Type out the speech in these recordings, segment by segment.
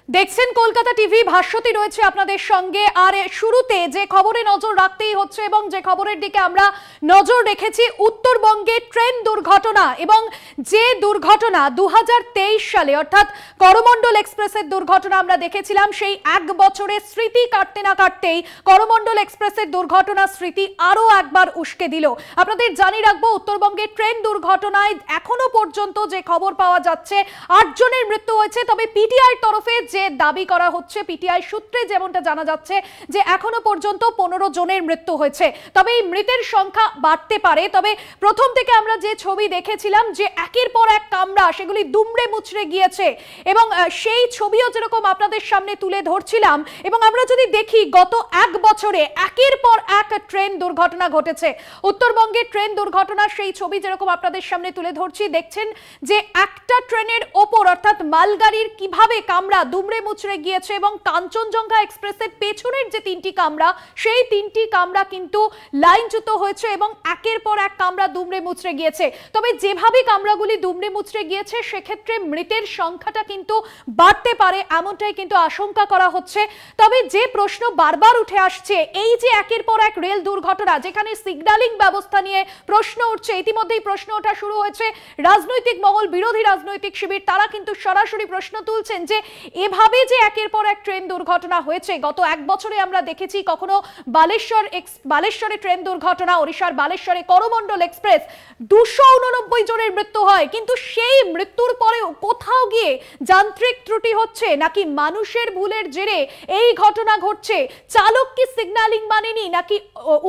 দেখছেন কলকাতা টিভি, ভাস্বতী রয়েছে আপনাদের সঙ্গে। আর শুরুতে যে খবরে নজর রাখতেই হচ্ছে এবং যে খবরের দিকে আমরা নজর রেখেছি, উত্তরবঙ্গে ট্রেন দুর্ঘটনা এবং যে দুর্ঘটনা 2023 সালে অর্থাৎ করমণ্ডল এক্সপ্রেসের দুর্ঘটনা আমরা দেখেছিলাম, সেই এক বছরের স্মৃতি কাটতে না কাটতেই করমণ্ডল এক্সপ্রেসের দুর্ঘটনার স্মৃতি আরো একবার উস্কে দিল। আপনাদের জানিয়ে রাখবো, উত্তরবঙ্গে ট্রেন দুর্ঘটনায় এখনো পর্যন্ত যে খবর পাওয়া যাচ্ছে 8 জনের মৃত্যু হয়েছে। তবে পিটিআইয়ের তরফে যে দাবি করা হচ্ছে, পিটিআই সূত্রে যেমনটা জানা যাচ্ছে যে এখনো পর্যন্ত 15 জনের মৃত্যু হয়েছে। তবে এই মৃতের সংখ্যা বাড়তে পারে। তবে প্রথম থেকে আমরা যে ছবি দেখেছিলাম যে একের পর এক কামরা সেগুলি দুমড়ে মুচড়ে গিয়েছে এবং সেই ছবিও যেরকম আপনাদের সামনে তুলে ধরছিলাম। এবং আমরা যদি দেখি গত এক বছরে একের পর এক ট্রেন দুর্ঘটনা ঘটেছে। উত্তরবঙ্গে ট্রেন দুর্ঘটনার সেই ছবি যেরকম আপনাদের সামনে তুলে ধরছি, দেখছেন যে একটা ট্রেনের ওপর অর্থাৎ মালগাড়ির কিভাবে কামরা দুমড়ে মুচড়ে গিয়েছে এবং কাঞ্চনজঙ্ঘা এক্সপ্রেসের পেছনের যে 3টি কামরা, সেই 3টি কামরা কিন্তু লাইনচ্যুত হয়েছে এবং একের পর এক কামরা দুমড়ে মুচড়ে গিয়েছে। তবে যেভাবে কামরাগুলি দুমড়ে মুচড়ে গিয়েছে সেক্ষেত্রে মৃতের সংখ্যাটা কিন্তু বাড়তে পারে, এমনটাই কিন্তু আশঙ্কা করা হচ্ছে। তবে যে প্রশ্ন বারবার উঠে আসছে, এই যে একের পর এক রেল দুর্ঘটনা, যেখানে সিগন্যালিং ব্যবস্থা নিয়ে প্রশ্ন উঠছে, ইতিমধ্যেই প্রশ্ন ওঠা শুরু হয়েছে রাজনৈতিক মহল, বিরোধী রাজনৈতিক শিবির, তারা কিন্তু সরাসরি প্রশ্ন তুলছেন যে এভাবে যে একের পর এক ট্রেন দুর্ঘটনা হয়েছে। গত এক বছরে আমরা দেখেছি কখনো বালেশ্বরে ট্রেন দুর্ঘটনা, ওড়িশার বালেশ্বরে করমণ্ডল এক্সপ্রেস 289 জনের মৃত্যু হয়, কিন্তু সেই মৃত্যুর পরেও কোথাও গিয়ে যান্ত্রিক ত্রুটি হচ্ছে নাকি মানুষের ভুলের জেরে এই ঘটনা ঘটছে? চালক কি সিগন্যালিং মানেনি নাকি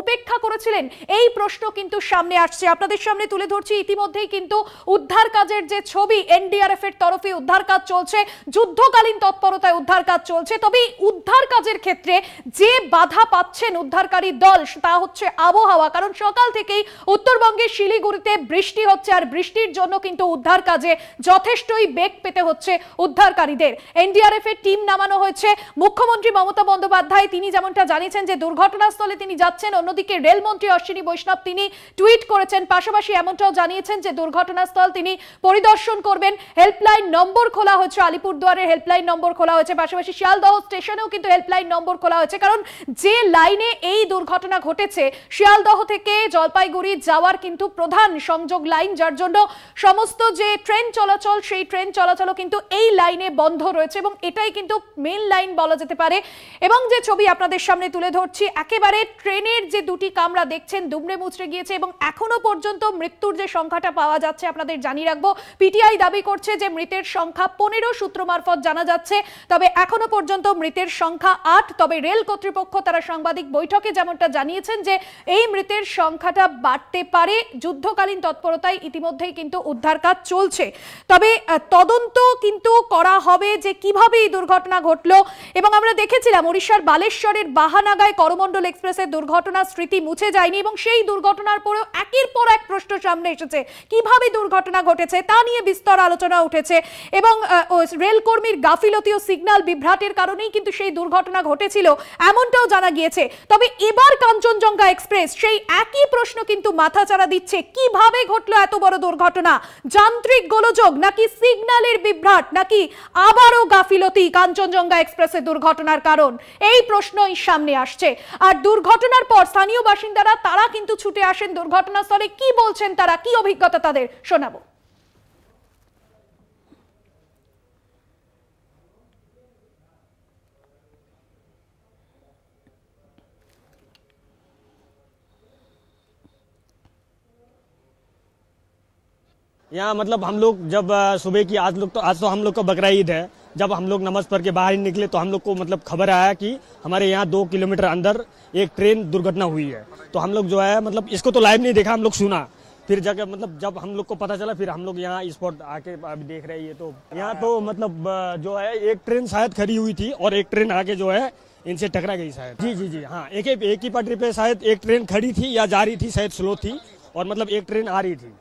উপেক্ষা করেছিলেন? এই প্রশ্ন কিন্তু সামনে আসছে। আপনাদের সামনে তুলে ধরছি ইতিমধ্যেই কিন্তু উদ্ধার কাজের যে ছবি, এনডিআরএফ এর তরফে উদ্ধার কাজ চলছে, যুদ্ধকালীন তৎপরতায় উদ্ধার কাজ চলছে। তবে উদ্ধার কাজের ক্ষেত্রে যে বাধা পাচ্ছেন উদ্ধারকারী দল, তা হচ্ছে আবহাওয়া। কারণ সকাল থেকেই উত্তরবঙ্গের শিলিগুড়িতে বৃষ্টি হচ্ছে, আর বৃষ্টির জন্য কিন্তু উদ্ধার কাজে যথেষ্টই বেগ পেতে হচ্ছে উদ্ধারকারীদের। এনডিআরএফ এর টিম নামানো হয়েছে। মুখ্যমন্ত্রী মমতা বন্দ্যোপাধ্যায় তিনি যেমনটা জানিয়েছেন যে দুর্ঘটনাস্থলে তিনি যাচ্ছেন, অন্যদিকে রেলমন্ত্রী অশ্বিনী বৈষ্ণব তিনি টুইট করেছেন, পাশাপাশি এমনটাও জানিয়েছেন যে দুর্ঘটনাস্থল তিনি পরিদর্শন করবেন। হেল্পলাইন নম্বর খোলা হয়েছে, আলিপুরদুয়ারের হেল্পলাইন নম্বর খোলা হয়েছে, পাশাপাশি শিয়ালদহ স্টেশনেও কিন্তু হেল্পলাইন নম্বর খোলা হয়েছে। কারণ যে লাইনে এই দুর্ঘটনা ঘটেছে, শিয়ালদহ থেকে জলপাইগুড়ি যাওয়ার কিন্তু প্রধান সংযোগ লাইন, যার জন্য সমস্ত যে ট্রেন চলাচল, সেই ট্রেন চলাচলও কিন্তু এই লাইনে বন্ধ রয়েছে এবং এটাই কিন্তু মেইন লাইন বলা যেতে পারে। এবং যে ছবি আপনাদের সামনে তুলে ধরছি, একেবারে ট্রেনের যে 2টি কামরা দেখছেন দুমড়ে মুচড়ে গিয়েছে এবং এখনো পর্যন্ত মৃত্যুর যে সংখ্যাটা পাওয়া যাচ্ছে আপনাদের জানিয়ে রাখবো, পিটিআই দাবি করছে যে মৃতের সংখ্যা 15 সূত্র মারফত জানা যাচ্ছে। তবে এখনো পর্যন্ত মৃতের সংখ্যা 8। তবে রেল কর্তৃপক্ষ তারা সাংবাদিক বৈঠকে যেমনটা জানিয়েছেন যে এই মৃতের সংখ্যাটা বাড়তে পারে। যুদ্ধকালীন তৎপরতায় ইতিমধ্যেই কিন্তু উদ্ধার কাজ চলছে। তবে তদন্ত কিন্তু করা হবে যে কিভাবে এই দুর্ঘটনা ঘটলো। এবং আমরা দেখেছিলাম ওড়িশার বালেশ্বরের বাহানাগায় করমণ্ডল এক্সপ্রেসের দুর্ঘটনার স্মৃতি মুছে যায়নি এবং সেই দুর্ঘটনার পরেও একের পর এক প্রশ্ন সামনে এসেছে, কিভাবে দুর্ঘটনা ঘটেছে তা নিয়ে বিস্তর আলোচনা উঠেছে। এবং রেলকর্মীর গাফিলতি ও সিগন্যাল বিভ্রাটের কারণেই কিন্তু সেই দুর্ঘটনা ঘটেছিল, এমনটাও জানা গিয়েছে। তবে এবার কাঞ্চনজঙ্ঘা এক্সপ্রেস সেই একই প্রশ্ন কিন্তু মাথাচাড়া দিচ্ছে, কিভাবে ঘটলো এত বড় দুর্ঘটনা? যান্ত্রিক গোলযোগ নাকি সিগন্যালের বিভ্রাট নাকি আবারও গাফিলতি কাঞ্চনজঙ্ঘা এক্সপ্রেসের দুর্ঘটনার কারণ? এই প্রশ্নই সামনে আসছে। আর দুর্ঘটনার পর স্থানীয় বাসিন্দারা তারা কিন্তু ছুটে আসেন দুর্ঘটনাস্থলে। কি বলছেন তারা, কি অভিজ্ঞতা তাদের, শোনাবো। यहाँ मतलब हम लोग जब सुबह की आज तो हम लोग का बकरा ईद है, जब हम लोग नमाज पढ़ के बाहर ही निकले तो हम लोग को मतलब खबर आया कि हमारे यहाँ 2 किलोमीटर अंदर एक ट्रेन दुर्घटना हुई है। तो हम लोग जो है मतलब इसको तो लाइव नहीं देखा, हम लोग सुना, फिर जगह मतलब जब हम लोग को पता चला फिर हम लोग यहाँ स्पॉट आके अभी देख रहे हैं। तो यहाँ तो मतलब जो है एक ट्रेन शायद खड़ी हुई थी और एक ट्रेन आगे जो है इनसे टकरा गई शायद। जी हाँ, एक ही पटरी पे शायद एक ट्रेन खड़ी थी या जा रही थी, शायद स्लो थी, और मतलब एक ट्रेन आ रही थी,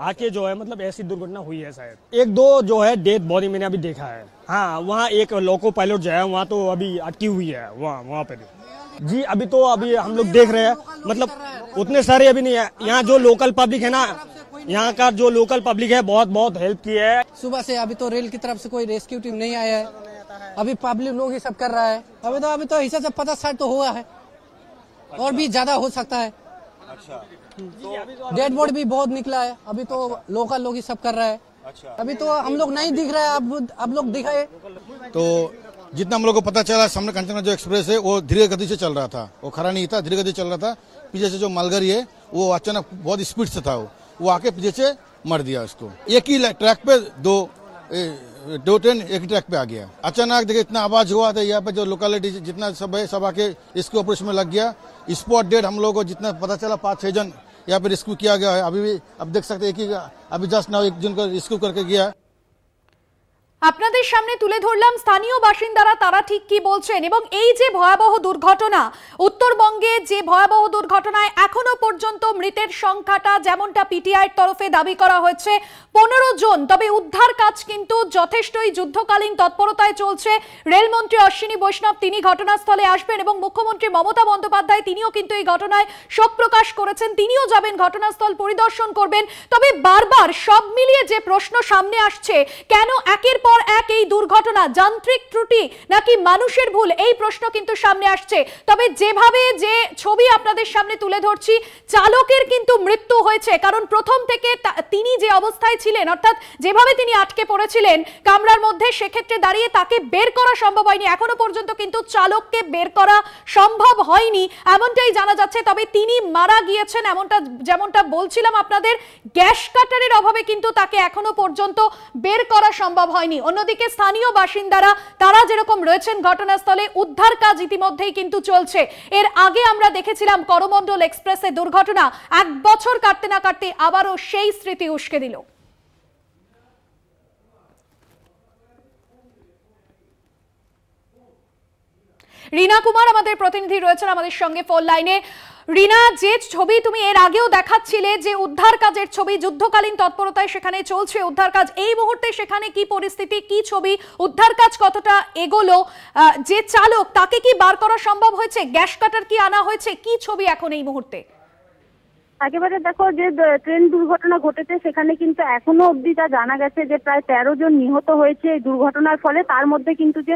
आके जो है मतलब ऐसी दुर्घटना हुई है शायद। 1-2 जो है डेड बॉडी मैंने अभी देखा है। हाँ, वहाँ एक लोको पायलट जो है वहाँ तो अभी अटकी हुई है वहाँ पे। जी अभी हम लोग देख रहे हैं, मतलब उतने सारे अभी नहीं है। यहाँ जो लोकल पब्लिक है ना, यहाँ का जो लोकल पब्लिक है बहुत हेल्प की है। सुबह से अभी तो रेल की तरफ से कोई रेस्क्यू टीम नहीं आया है, अभी पब्लिक लोग ही सब कर रहा है। अभी तो हिसाब से 50-60 तो हुआ है और भी ज्यादा हो सकता है। अच्छा, डेड बॉडी भी बहुत निकला है। अभी तो लोकल लोग ही सब कर रहा है। अच्छा, अभी तो हम लोग नहीं दिख रहा है, अब लोग दिखाए। तो जितना हम लोग को पता चला, सामने कंचना जो एक्सप्रेस है वो धीरे गति से चल रहा था, वो खड़ा नहीं था, धीरे गति चल रहा था। पीछे से जो मालगाड़ी है वो अचानक बहुत स्पीड से था, वो आके पीछे से मर दिया उसको। एक ही ट्रैक पे दो ट्रेन एक ही ट्रैक पे आ गया। अचानक देखिए इतना आवाज हुआ था, यहाँ पे जो लोकेलिटी जितना सब है सब आके इसके ऑपरेशन में लग गया। स्पॉट डेड हम लोग को जितना पता चला 5-6 जन यहाँ पे रेस्क्यू किया गया है। अभी भी अब देख सकते हैं कि अभी जस्ट नाउ एक जन को रेस्क्यू करके गया। আপনাদের সামনে তুলে ধরলাম স্থানীয় বাসিন্দারা তারা ঠিক কি বলছেন এবং এই যে ভয়াবহ দুর্ঘটনা, উত্তরবঙ্গে যে ভয়াবহ দুর্ঘটনায় এখনো পর্যন্ত মৃতের সংখ্যাটা যেমনটা পিটিআইয়ের তরফে দাবি করা হয়েছে 15 জন, তবে উদ্ধার কাজ কিন্তু যথেষ্টই যুদ্ধকালীন তৎপরতায় চলছে। রেলমন্ত্রী অশ্বিনী বৈষ্ণব তিনি ঘটনাস্থলে আসবেন এবং মুখ্যমন্ত্রী মমতা বন্দ্যোপাধ্যায় তিনিও কিন্তু এই ঘটনায় শোক প্রকাশ করেছেন, তিনিও যাবেন ঘটনাস্থল পরিদর্শন করবেন। তবে বারবার সব মিলিয়ে যে প্রশ্ন সামনে আসছে, কেন একের পর এক এই দুর্ঘটনা, যান্ত্রিক ত্রুটি নাকি মানুষের ভুল, এই প্রশ্ন কিন্তু সামনে আসছে। তবে যেভাবে যে ছবি আপনাদের সামনে তুলে ধরছি, চালকের কিন্তু মৃত্যু হয়েছে, কারণ প্রথম থেকে তিনি যে অবস্থায় ছিলেন, অর্থাৎ যেভাবে তিনি আটকে পড়েছিলেন কামরার মধ্যে, সেক্ষেত্রে দাঁড়িয়ে তাকে বের করা সম্ভব হয়নি। এখনো পর্যন্ত কিন্তু চালককে বের করা সম্ভব হয়নি এমনটাই জানা যাচ্ছে। তবে তিনি মারা গিয়েছেন এমনটা যেমনটা বলছিলাম আপনাদের, গ্যাস কাটারের অভাবে কিন্তু তাকে এখনো পর্যন্ত বের করা সম্ভব হয়নি। অন্যদিকে স্থানীয় বাসিন্দারা তারা যেরকম রয়েছেন ঘটনাস্থলে, উদ্ধার কাজ ইতিমধ্যেই কিন্তু চলছে। এর আগে আমরা দেখেছিলাম করমণ্ডল এক্সপ্রেসে দুর্ঘটনা, 1 বছর কাটতে না কাটতে আবারও সেই স্মৃতি উস্কে দিল। রিনা কুমার আমাদের প্রতিনিধি রয়েছেন আমাদের সঙ্গে ফোন লাইনে। রিনা, যে ছবি তুমি এর আগেও দেখাচ্ছিলে, যে উদ্ধার কাজের ছবি, যুদ্ধকালীন তৎপরতায় সেখানে চলছে উদ্ধার কাজ, এই মুহূর্তে সেখানে কি পরিস্থিতি, কি ছবি, উদ্ধার কাজ কতটা এগোলো, যে চালক তাকে কি বার করা সম্ভব হয়েছে, গ্যাস কাটার কি আনা হয়েছে, কি ছবি এখন এই মুহূর্তে? একেবারে দেখো, যে ট্রেন দুর্ঘটনা ঘটেছে সেখানে কিন্তু এখনো অবধি যা জানা গেছে যে প্রায় 13 জন নিহত হয়েছে এই দুর্ঘটনার ফলে। তার মধ্যে কিন্তু যে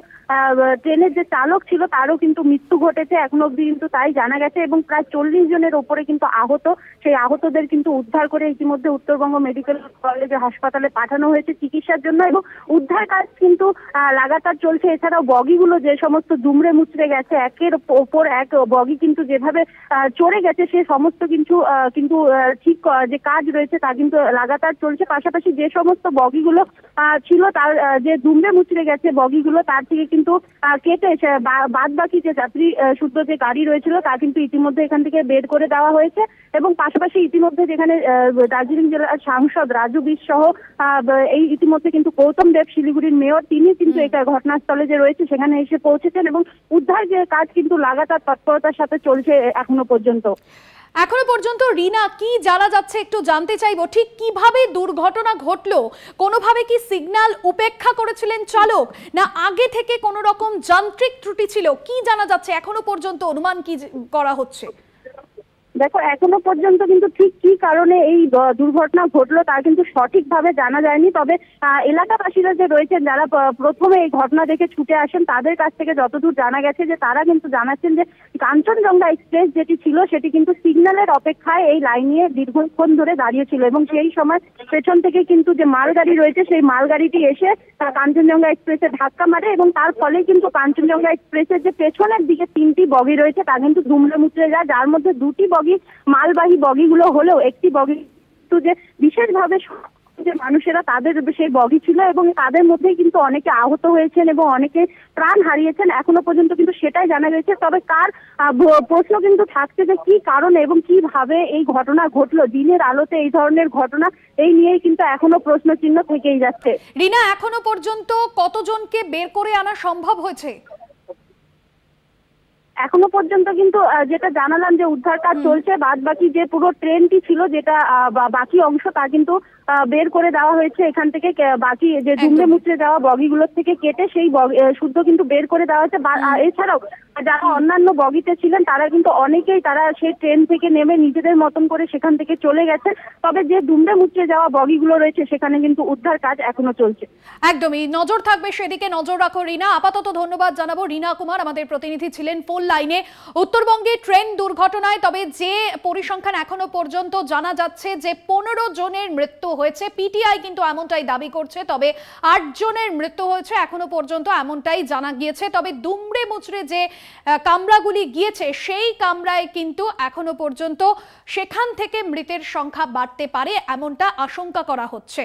ট্রেনের যে চালক ছিল তারও কিন্তু মৃত্যু ঘটেছে এখনো অবধি কিন্তু তাই জানা গেছে, এবং প্রায় 40 জনের ওপরে কিন্তু আহত। সেই আহতদের কিন্তু উদ্ধার করে ইতিমধ্যে উত্তরবঙ্গ মেডিকেল কলেজ হাসপাতালে পাঠানো হয়েছে চিকিৎসার জন্য, এবং উদ্ধার কাজ কিন্তু লাগাতার চলছে। এছাড়াও বগিগুলো যে সমস্ত দুমড়ে মুচড়ে গেছে, একের ওপর এক বগি কিন্তু যেভাবে চড়ে গেছে, সে সমস্ত কিন্তু ঠিক যে কাজ রয়েছে তা কিন্তু লাগাতার চলছে। পাশাপাশি যে সমস্ত বগিগুলো ছিল তার যে দুমড়ে মুচড়ে গেছে বগিগুলো, তার থেকে কিন্তু কেটে বাদ বাকি যে যাত্রী শুদ্ধ যে গাড়ি রয়েছিল তা কিন্তু ইতিমধ্যে এখান থেকে বের করে দেওয়া হয়েছে। এবং পাশাপাশি ইতিমধ্যে যেখানে দার্জিলিং জেলার সাংসদ রাজু বিশ সহ এই ইতিমধ্যে কিন্তু গৌতম দেব, শিলিগুড়ির মেয়র, তিনি কিন্তু এই ঘটনাস্থলে যে রয়েছে সেখানে এসে পৌঁছেছেন, এবং উদ্ধার যে কাজ কিন্তু লাগাতার তৎপরতার সাথে চলছে এখনো পর্যন্ত। রিনা, কি জানা যাচ্ছে একটু জানতে চাইবো, ঠিক কিভাবে দুর্ঘটনা ঘটলো? কোনোভাবে কি সিগন্যাল উপেক্ষা করেছিলেন চালক, না আগে থেকে কোনো রকম যান্ত্রিক ত্রুটি ছিল? কি জানা যাচ্ছে এখনো পর্যন্ত, অনুমান কি করা হচ্ছে? দেখো, এখনো পর্যন্ত কিন্তু ঠিক কি কারণে এই দুর্ঘটনা ঘটলো তা কিন্তু সঠিকভাবে জানা যায়নি। তবে এলাকাবাসীরা যে রয়েছেন, যারা প্রথমে এই ঘটনা দেখে ছুটে আসেন, তাদের কাছ থেকে যতদূর জানা গেছে যে তারা কিন্তু জানাচ্ছেন যে কাঞ্চনজঙ্ঘা এক্সপ্রেস যেটি ছিল সেটি কিন্তু সিগন্যালের অপেক্ষায় এই লাইনে দীর্ঘক্ষণ ধরে দাঁড়িয়েছিল, এবং সেই সময় পেছন থেকে কিন্তু যে মালগাড়ি রয়েছে সেই মালগাড়িটি এসে কাঞ্চনজঙ্ঘা এক্সপ্রেসে ধাক্কা মারে, এবং তার ফলে কিন্তু কাঞ্চনজঙ্ঘা এক্সপ্রেসের যে পেছনের দিকে 3টি বগি রয়েছে তা কিন্তু দুমড়ে মুচড়ে যায়, যার মধ্যে 2টি বগি মালবাহী বগিগুলো হলেও একটি বগি যে বিশেষভাবে যে মানুষেরা তাদের সেই বগি ছিল, এবং তাদের মধ্যেই কিন্তু অনেকে আহত হয়েছেন এবং অনেকে প্রাণ হারিয়েছেন। এখনো পর্যন্ত কিন্তু সেটাই জানা গেছে। তবে কার প্রশ্ন কিন্তু থাকছে যে কি কারণে এবং কিভাবে এই ঘটনা ঘটলো, দিনের আলোতে এই ধরনের ঘটনা, এই নিয়েই কিন্তু এখনো প্রশ্ন চিহ্ন থেকেই যাচ্ছে। রিনা, এখনো পর্যন্ত কতজনকে বের করে আনা সম্ভব হয়েছে? এখনো পর্যন্ত কিন্তু যেটা জানালাম যে উদ্ধার কাজ চলছে, বাদ বাকি যে পুরো ট্রেনটি ছিল যেটা বাকি অংশ তা কিন্তু বের করে দেওয়া হয়েছে এখান থেকে। বাকি যে দুমড়ে মুচড়ে যাওয়া বগিগুলোর থেকে কেটে সেই শুদ্ধ কিন্তু বের করে দেওয়া হয়েছে। এছাড়াও যারা অন্যান্য বগিতে ছিলেন তারা কিন্তু অনেকেই তারা সেই ট্রেন থেকে নেমে নিজেদের মতন করে সেখান থেকে চলে গেছে। তবে যে দুমড়ে মুচড়ে যাওয়া বগিগুলো রয়েছে সেখানে কিন্তু উদ্ধার কাজ এখনো চলছে। একদমই নজর থাকবে সেদিকে, নজর রাখো রিনা। আপাতত ধন্যবাদ জানাবো। রিনা কুমার আমাদের প্রতিনিধি ছিলেন ফোন লাইনে উত্তরবঙ্গে ট্রেন দুর্ঘটনায়। তবে যে পরিসংখ্যান এখনো পর্যন্ত জানা যাচ্ছে যে 15 জনের মৃত্যু হয়েছে, পিটিআই কিন্তু এমনটাই দাবি করছে। তবে 8 জনের মৃত্যু হয়েছে এখনো পর্যন্ত এমনটাই জানা গিয়েছে। তবে দুমড়ে মুচড়ে যে কামরাগুলি গিয়েছে সেই কামরায় কিন্তু এখনো পর্যন্ত সেখান থেকে মৃতের সংখ্যা বাড়তে পারে এমনটা আশঙ্কা করা হচ্ছে।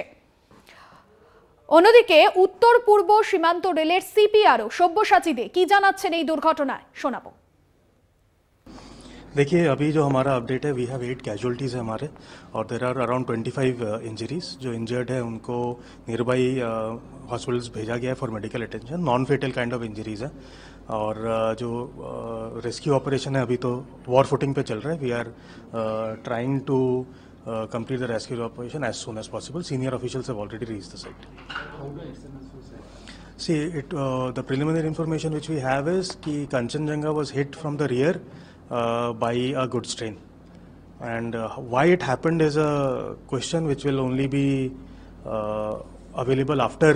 অন্যদিকে উত্তর পূর্ব সীমান্ত রেলের সিপিআরও সব্যসাচী দে কি জানাচ্ছেন এই দুর্ঘটনায় শোনাবো। देखिए अभी जो हमारा अपडेट है वी हैव 8 कैजुअलिटीज़ है हमारे और देर आर अराउंड 25 इंजरीज। जो इंजर्ड है उनको नियर बाई हॉस्पिटल्स भेजा गया है for medical attention. Non fatal kind of injuries है और जो रेस्क्यू ऑपरेशन है अभी तो वॉर फुटिंग पे चल रहा है। We are trying to complete the rescue operation as soon as possible. Senior officials have already reached the site. See, the preliminary information which we have is that Kanchenjunga was hit from the rear by a goods train, and why it happened is a question which will only be available after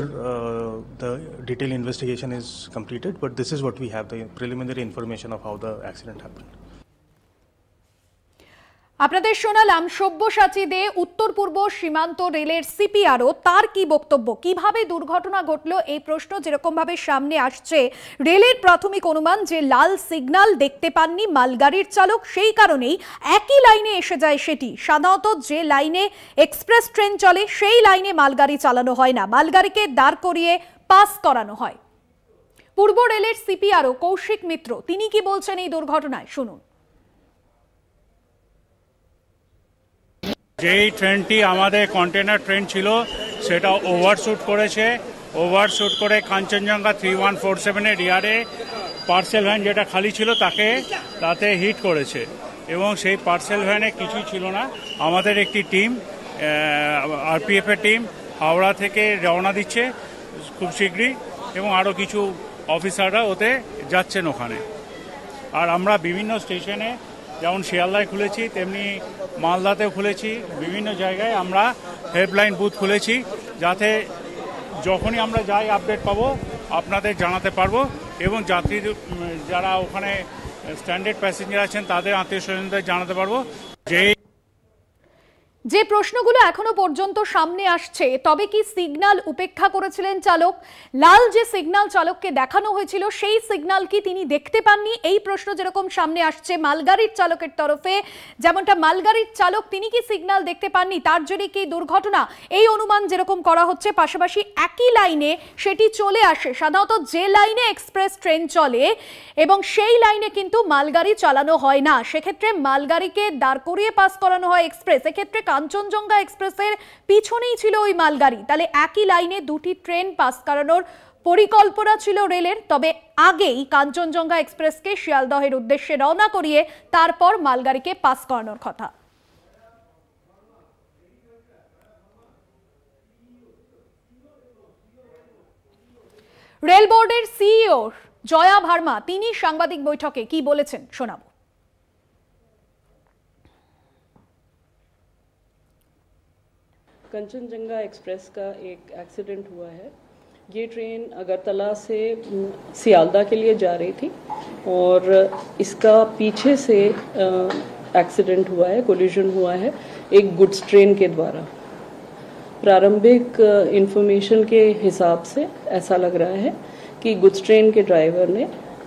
the detailed investigation is completed. But this is what we have, the preliminary information of how the accident happened. আপনাদের শোনালাম সব্যসাচী দে উত্তর পূর্ব সীমান্ত রেলের CPRO, তার কি বক্তব্য, কিভাবে দুর্ঘটনা ঘটলো এই প্রশ্ন যেরকম ভাবে সামনে আসছে। রেলের প্রাথমিক অনুমান যে লাল সিগন্যাল দেখতে পাননি মালগাড়ির চালক, সেই কারণেই একই লাইনে এসে যায় সেটি। সাধারণত যে লাইনে এক্সপ্রেস ট্রেন চলে সেই লাইনে মালগাড়ি চালানো হয় না, মালগাড়িকে দাঁড় করিয়ে পাস করানো হয়। পূর্ব রেলের সিপিআরও কৌশিক মিত্র তিনি কি বলছেন এই দুর্ঘটনায় শুনুন। যেই ট্রেনটি আমাদের কন্টেনার ট্রেন ছিল সেটা ওভারশুট করেছে, ওভারশুট করে কাঞ্চনজঙ্ঘা 3147-এর রিয়ারে পার্সেল ভ্যান যেটা খালি ছিল তাতে হিট করেছে এবং সেই পার্সেল ভ্যানে কিছুই ছিল না। আমাদের একটি টিম আরপিএফের টিম হাওড়া থেকে রওনা দিচ্ছে খুব শীঘ্রই এবং আরও কিছু অফিসাররা ওতে যাচ্ছেন ওখানে। আর আমরা বিভিন্ন স্টেশনে যেমন শিয়ালদায় খুলেছি তেমনি মালদাতেও খুলেছি, বিভিন্ন জায়গায় আমরা হেল্পলাইন বুথ খুলেছি যাতে যখনই আমরা যাই আপডেট পাবো আপনাদের জানাতে পারবো এবং যাত্রী যারা ওখানে স্ট্যান্ডার্ড প্যাসেঞ্জার আছেন তাদের আত্মীয় স্বজনদের জানাতে পারবো। যে প্রশ্নগুলো এখনো পর্যন্ত সামনে আসছে, তবে কি সিগন্যাল উপেক্ষা করেছিলেন চালক? লাল যে সিগন্যাল চালককে দেখানো হয়েছিল সেই সিগন্যাল কি তিনি দেখতে পাননি? এই প্রশ্ন যেরকম সামনে আসছে মালগাড়ির চালকের তরফে, যেমনটা মালগাড়ির চালক তিনি কি সিগন্যাল দেখতে পাননি, তার জন্য কি দুর্ঘটনা, এই অনুমান যেরকম করা হচ্ছে। পাশাপাশি একই লাইনে সেটি চলে আসে, সাধারণত যে লাইনে এক্সপ্রেস ট্রেন চলে এবং সেই লাইনে কিন্তু মালগাড়ি চালানো হয় না, সেক্ষেত্রে মালগাড়িকে দাঁড় করিয়ে পাস করানো হয় এক্সপ্রেস। এক্ষেত্রে কাঞ্চনজঙ্ঘা এক্সপ্রেসের পিছনেই ছিল ওই মালগাড়ি, তাহলে একই লাইনে দুটি ট্রেন পাস করানোর পরিকল্পনা ছিল রেলের। তবে আগেই কাঞ্চনজঙ্ঘা এক্সপ্রেসকে শিয়ালদহের উদ্দেশ্যে রওনা করিয়ে তারপর মালগাড়িকে পাস করানোর কথা। রেল বোর্ডের সিইও জয়া ভার্মা তিনি সাংবাদিক বৈঠকে কি বলেছেন শোনাবো। कंचनजंगा एक्सप्रेस का एक एक्सीडेंट हुआ है। ये ट्रेन अगरतला से सियालदा के लिए जा रही थी और इसका पीछे से एक्सीडेंट हुआ है, कोलिजन हुआ है एक गुड्स ट्रेन के द्वारा। प्रारंभिक इंफॉर्मेशन के हिसाब से ऐसा लग रहा है कि गुड्स ट्रेन के ड्राइवर ने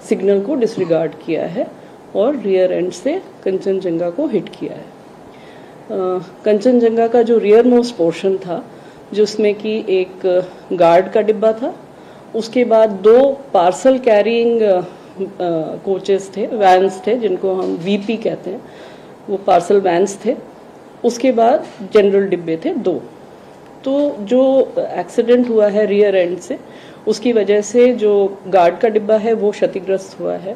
सिग्नल को डिसरिगार्ड किया है और रियर एंड से कंचनजंगा को हिट किया है। कंचनजंगा का जो रियर मोस्ट पोर्शन था जिसमें कि एक गार्ड का डिब्बा था, उसके बाद 2 पार्सल कैरिंग कोचेस थे, वैन्स थे जिनको हम वीपी कहते हैं, वो पार्सल वैन्स थे। उसके बाद जनरल डिब्बे थे 2। तो जो एक्सीडेंट हुआ है रियर एंड से, उसकी वजह से जो गार्ड का डिब्बा है वो क्षतिग्रस्त हुआ है।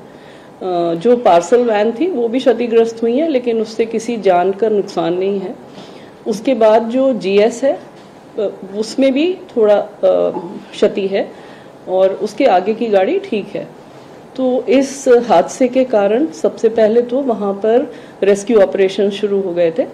जो पार्सल वैन थी वो भी क्षतिग्रस्त हुई है, लेकिन उससे किसी जान का नुकसान नहीं है। उसके बाद जो GS है उसमें भी थोड़ा क्षति है और उसके आगे की गाड़ी ठीक है। तो इस हादसे के कारण सबसे पहले तो वहाँ पर रेस्क्यू ऑपरेशन शुरू हो गए थे।